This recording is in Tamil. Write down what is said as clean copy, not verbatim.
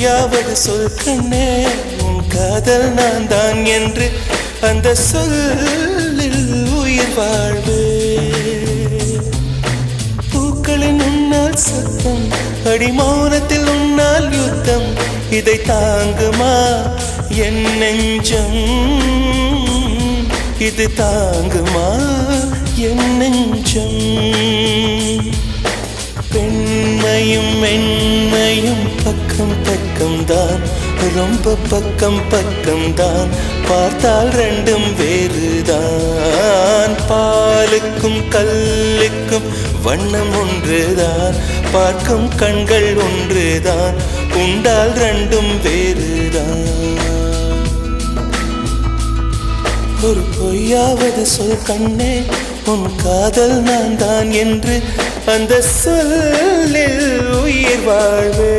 பொய்யாவது சொல் கண்ணே உன் காதல் நான் தான் என்று அந்த சொல்லில் உயிர் வாழ்வு பூக்களின் உன்னால் சத்தம் அடிமௌனத்தில் உன்னால் யுத்தம் இதை தாங்குமா என் நெஞ்சம் இது தாங்குமா என் நெஞ்சம் பெண்மையும் மென்மையும் பக்கம் பக்கம் தான் ரொம்ப பக்கம் பக்கம் தான் பார்த்தால் ரெண்டும் வேறுதான் பாலுக்கும் கல்லுக்கும் வண்ணம் ஒன்றுதான் பார்க்கும் கண்கள் ஒன்றுதான் உண்டால் ரெண்டும் வேறுதான் ஒரு பொய்யாவது சொல் கண்ணே உன் காதல் நான் தான் என்று அந்த சொல்லில் உயிர் வாழ்வே